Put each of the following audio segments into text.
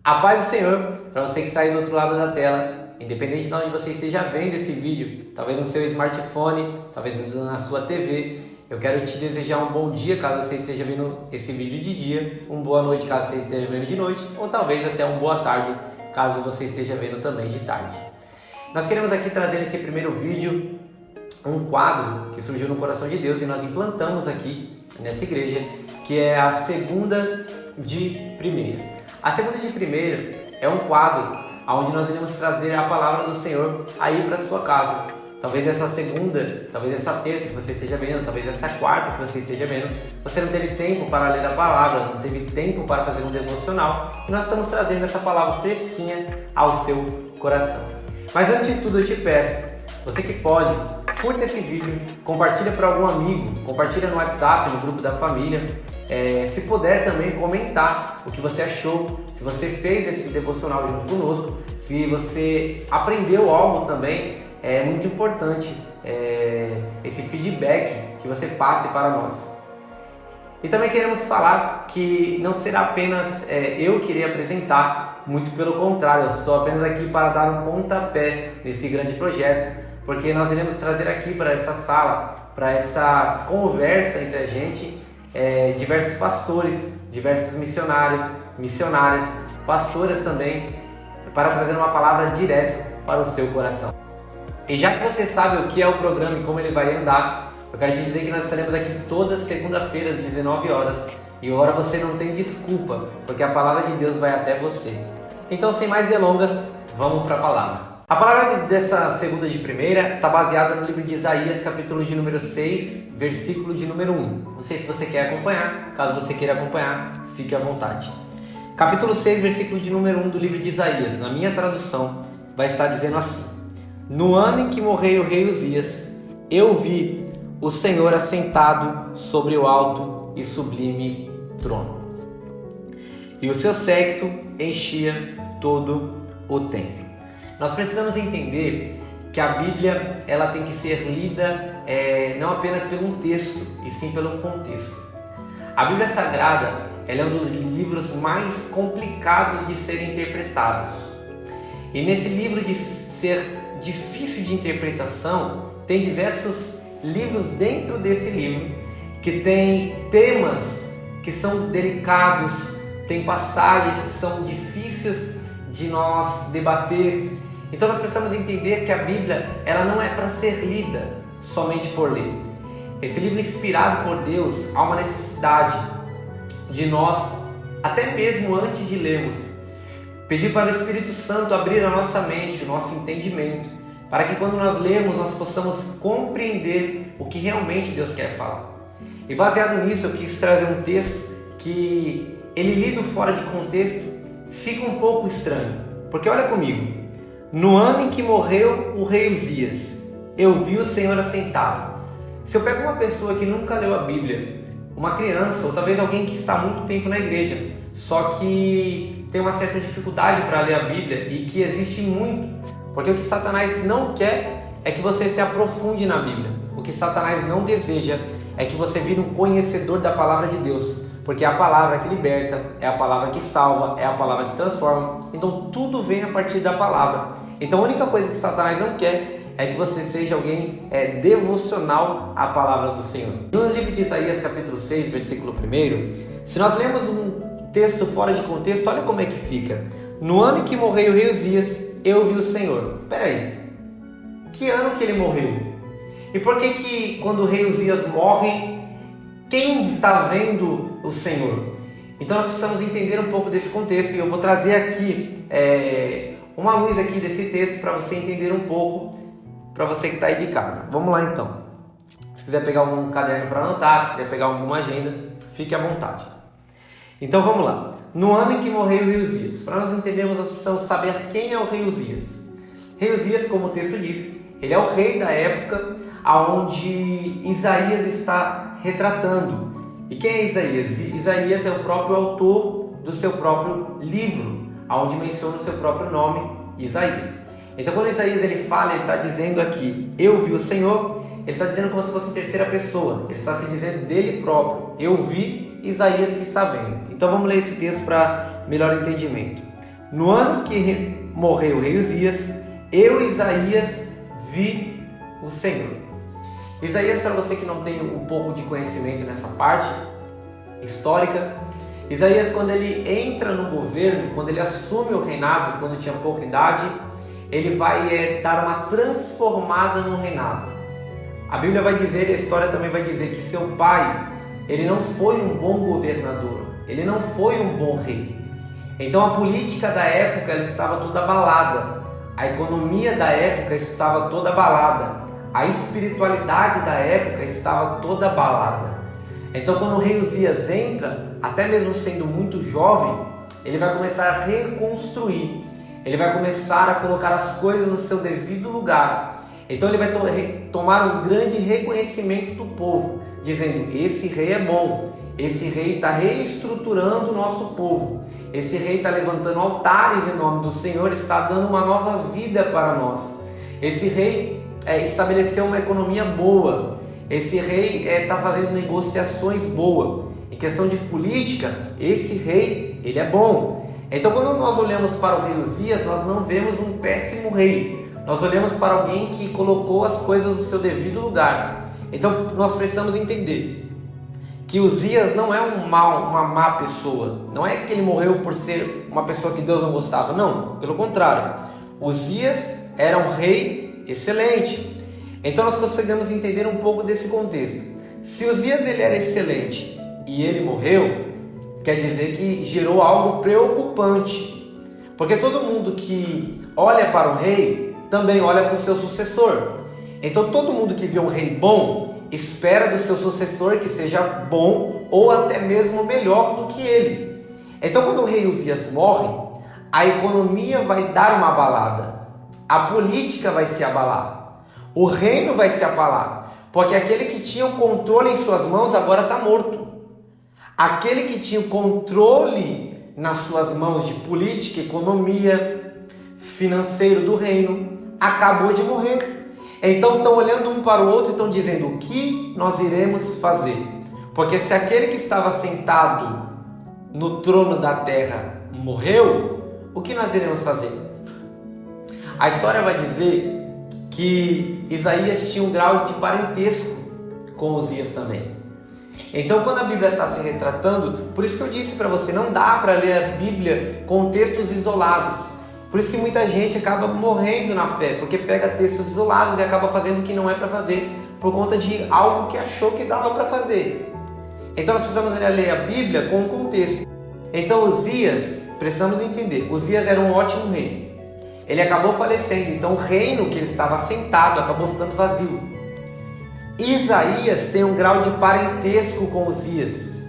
A paz do Senhor, para você que está aí do outro lado da tela, independente de onde você esteja vendo esse vídeo, talvez no seu smartphone, talvez na sua TV, eu quero te desejar um bom dia caso você esteja vendo esse vídeo de dia, uma boa noite caso você esteja vendo de noite, ou talvez até uma boa tarde caso você esteja vendo também de tarde. Nós queremos aqui trazer nesse primeiro vídeo um quadro que surgiu no coração de Deus e nós implantamos aqui nessa igreja, que é a Segunda de Primeira. A Segunda de Primeira é um quadro onde nós iremos trazer a palavra do Senhor aí para sua casa. Talvez essa segunda, talvez essa terça que você esteja vendo, talvez essa quarta que você esteja vendo, você não teve tempo para ler a palavra, não teve tempo para fazer um devocional, e nós estamos trazendo essa palavra fresquinha ao seu coração. Mas antes de tudo eu te peço, você que pode, curta esse vídeo, compartilha para algum amigo, compartilha no WhatsApp, no grupo da família. Se puder também comentar o que você achou, se você fez esse devocional junto conosco, se você aprendeu algo também, é muito importante esse feedback que você passe para nós. E também queremos falar que não será apenas eu que irei apresentar, muito pelo contrário, eu estou apenas aqui para dar um pontapé nesse grande projeto, porque nós iremos trazer aqui para essa sala, para essa conversa entre a gente, diversos pastores, diversos missionários, missionárias, pastoras também, para trazer uma palavra direto para o seu coração. E já que você sabe o que é o programa e como ele vai andar, eu quero te dizer que nós estaremos aqui toda segunda-feira às 19 horas. E agora você não tem desculpa, porque a palavra de Deus vai até você. Então, sem mais delongas, vamos para a palavra. A palavra dessa segunda de primeira está baseada no livro de Isaías, capítulo de número 6, versículo de número 1. Não sei se você quer acompanhar, caso você queira acompanhar, fique à vontade. Capítulo 6, versículo de número 1 do livro de Isaías, na minha tradução, vai estar dizendo assim: No ano em que morreu o rei Uzias, eu vi o Senhor assentado sobre o alto e sublime trono, e o seu séquito enchia todo o templo. Nós precisamos entender que a Bíblia ela tem que ser lida não apenas pelo texto, e sim pelo contexto. A Bíblia Sagrada ela é um dos livros mais complicados de serem interpretados. E nesse livro de ser difícil de interpretação, tem diversos livros dentro desse livro que tem temas que são delicados, tem passagens que são difíceis de nós debater. Então nós precisamos entender que a Bíblia ela não é para ser lida somente por ler. Esse livro inspirado por Deus, há uma necessidade de nós, até mesmo antes de lermos, pedir para o Espírito Santo abrir a nossa mente, o nosso entendimento, para que quando nós lermos nós possamos compreender o que realmente Deus quer falar. E baseado nisso eu quis trazer um texto que ele lido fora de contexto fica um pouco estranho, porque olha comigo. No ano em que morreu o rei Uzias, eu vi o Senhor assentado. Se eu pego uma pessoa que nunca leu a Bíblia, uma criança ou talvez alguém que está há muito tempo na igreja, só que tem uma certa dificuldade para ler a Bíblia e que existe muito, porque o que Satanás não quer é que você se aprofunde na Bíblia. O que Satanás não deseja é que você vire um conhecedor da palavra de Deus, porque é a palavra que liberta, é a palavra que salva, é a palavra que transforma. Então tudo vem a partir da palavra. Então a única coisa que Satanás não quer é que você seja alguém devocional à palavra do Senhor. No livro de Isaías capítulo 6, versículo 1, se nós lemos um texto fora de contexto, olha como é que fica. No ano em que morreu o rei Uzias, eu vi o Senhor. Peraí, que ano que ele morreu? E por que quando o rei Uzias morre, quem está vendo o Senhor? Então nós precisamos entender um pouco desse contexto e eu vou trazer aqui uma luz aqui desse texto para você entender um pouco, para você que está aí de casa. Vamos lá então. Se quiser pegar um caderno para anotar, se quiser pegar alguma agenda, fique à vontade. Então vamos lá. No ano em que morreu o rei Uzias, para nós entendermos, nós precisamos saber quem é o rei Uzias. Rei Uzias, como o texto diz, ele é o rei da época onde Isaías está retratando. E quem é Isaías? Isaías é o próprio autor do seu próprio livro, onde menciona o seu próprio nome, Isaías. Então quando Isaías ele fala, ele está dizendo aqui, eu vi o Senhor, ele está dizendo como se fosse em terceira pessoa, ele está se dizendo dele próprio, eu vi Isaías que está vendo. Então vamos ler esse texto para melhor entendimento. No ano que morreu o rei Uzias, eu, Isaías, vi o Senhor. Isaías, para você que não tem um pouco de conhecimento nessa parte histórica, Isaías, quando ele entra no governo, quando ele assume o reinado, quando tinha pouca idade, ele vai dar uma transformada no reinado. A Bíblia vai dizer, e a história também vai dizer, que seu pai, ele não foi um bom governador, ele não foi um bom rei. Então a política da época ela estava toda abalada, a economia da época estava toda abalada, a espiritualidade da época estava toda abalada. Então quando o rei Uzias entra, até mesmo sendo muito jovem, ele vai começar a reconstruir, ele vai começar a colocar as coisas no seu devido lugar. Então ele vai tomar um grande reconhecimento do povo, dizendo: esse rei é bom, esse rei está reestruturando o nosso povo, esse rei está levantando altares em nome do Senhor, está dando uma nova vida para nós. Esse rei estabeleceu uma economia boa, esse rei está fazendo negociações boas. Em questão de política, esse rei, ele é bom. Então quando nós olhamos para o rei Uzias, nós não vemos um péssimo rei, nós olhamos para alguém que colocou as coisas no seu devido lugar. Então nós precisamos entender que Uzias não é uma má pessoa, não é que ele morreu por ser uma pessoa que Deus não gostava, não, pelo contrário, Uzias era um rei excelente. Então nós conseguimos entender um pouco desse contexto. Se Uzias ele era excelente e ele morreu, quer dizer que gerou algo preocupante, porque todo mundo que olha para o rei também olha para o seu sucessor. Então todo mundo que vê um rei bom espera do seu sucessor que seja bom ou até mesmo melhor do que ele. Então quando o rei Uzias morre, a economia vai dar uma abalada, a política vai se abalar, o reino vai se abalar, porque aquele que tinha o controle em suas mãos agora está morto. Aquele que tinha o controle nas suas mãos de política, economia, financeiro do reino, acabou de morrer. Então estão olhando um para o outro e estão dizendo: o que nós iremos fazer? Porque se aquele que estava sentado no trono da terra morreu, o que nós iremos fazer? A história vai dizer que Isaías tinha um grau de parentesco com Uzias também. Então quando a Bíblia está se retratando, por isso que eu disse para você, não dá para ler a Bíblia com textos isolados. Por isso que muita gente acaba morrendo na fé, porque pega textos isolados e acaba fazendo o que não é para fazer, por conta de algo que achou que dava para fazer. Então nós precisamos ler a Bíblia com o contexto. Então Uzias, precisamos entender, Uzias era um ótimo rei. Ele acabou falecendo, então o reino que ele estava assentado acabou ficando vazio. Isaías tem um grau de parentesco com Uzias.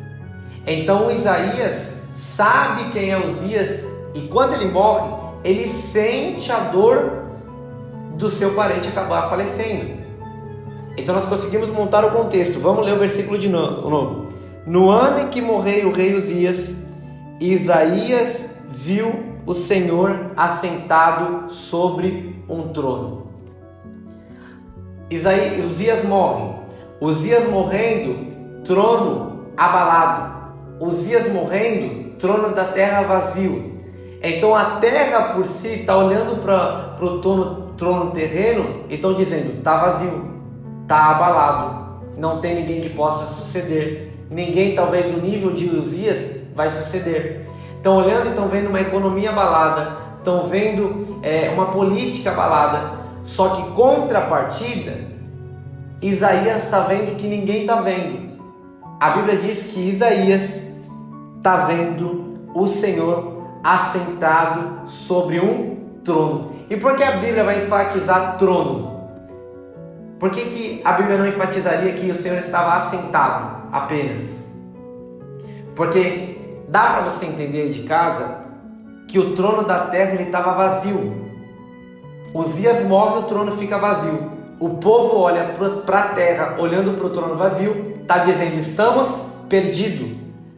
Então Isaías sabe quem é Uzias e quando ele morre, ele sente a dor do seu parente acabar falecendo. Então nós conseguimos montar o contexto. Vamos ler o versículo de novo. No ano em que morreu o rei Uzias, Isaías viu o Senhor assentado sobre um trono. Uzias morre. Uzias morrendo, trono abalado. Uzias morrendo, trono da terra vazio. Então a terra por si está olhando para o trono terreno e estão dizendo: está vazio, está abalado, não tem ninguém que possa suceder. Ninguém talvez no nível de Uzias vai suceder. Estão olhando e estão vendo uma economia abalada, estão vendo uma política abalada. Só que contrapartida, Isaías está vendo que ninguém está vendo. A Bíblia diz que Isaías está vendo o Senhor assentado sobre um trono. E por que a Bíblia vai enfatizar trono? Por que a Bíblia não enfatizaria que o Senhor estava assentado apenas? Porque dá para você entender aí de casa que o trono da terra ele estava vazio. Uzias morre, o trono fica vazio. O povo olha para a terra, olhando para o trono vazio, está dizendo: estamos perdidos,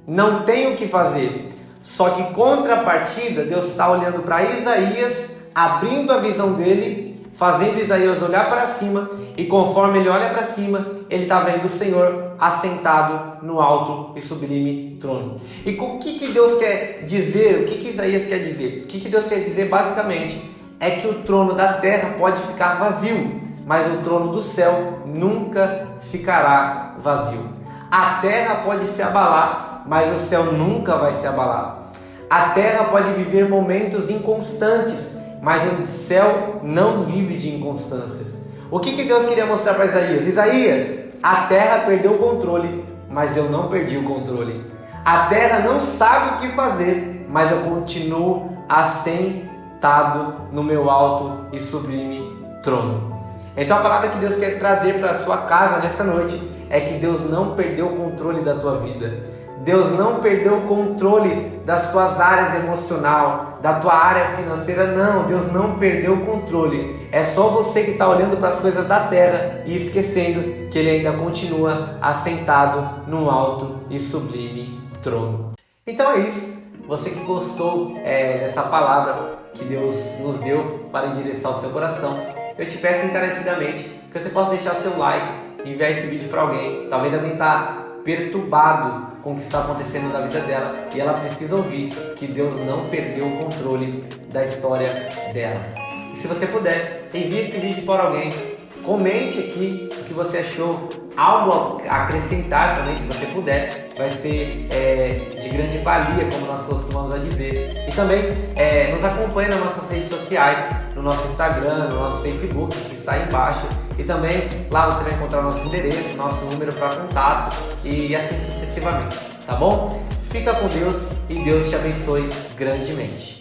não tem o que fazer. Só que contrapartida, Deus está olhando para Isaías, abrindo a visão dele, fazendo Isaías olhar para cima, e conforme ele olha para cima, ele está vendo o Senhor assentado no alto e sublime trono. E o que Deus quer dizer? O que Isaías quer dizer? O que Deus quer dizer basicamente é que o trono da terra pode ficar vazio, mas o trono do céu nunca ficará vazio. A terra pode se abalar, mas o céu nunca vai se abalar. A terra pode viver momentos inconstantes, mas o céu não vive de inconstâncias. O que Deus queria mostrar para Isaías? Isaías, a terra perdeu o controle, mas eu não perdi o controle. A terra não sabe o que fazer, mas eu continuo assentado no meu alto e sublime trono. Então a palavra que Deus quer trazer para a sua casa nessa noite é que Deus não perdeu o controle da tua vida. Deus não perdeu o controle das tuas áreas emocional, da tua área financeira, não. Deus não perdeu o controle. É só você que está olhando para as coisas da terra e esquecendo que Ele ainda continua assentado num alto e sublime trono. Então é isso. Você que gostou dessa palavra que Deus nos deu para endereçar o seu coração, eu te peço encarecidamente que você possa deixar seu like e enviar esse vídeo para alguém. Talvez alguém está perturbado com o que está acontecendo na vida dela e ela precisa ouvir que Deus não perdeu o controle da história dela. E se você puder, envie esse vídeo para alguém, comente aqui o que você achou, algo a acrescentar também, se você puder, vai ser de grande valia, como nós costumamos a dizer. E também nos acompanhe nas nossas redes sociais, no nosso Instagram, no nosso Facebook, que está aí embaixo. E também lá você vai encontrar o nosso endereço, nosso número para contato e assim sucessivamente, tá bom? Fica com Deus e Deus te abençoe grandemente.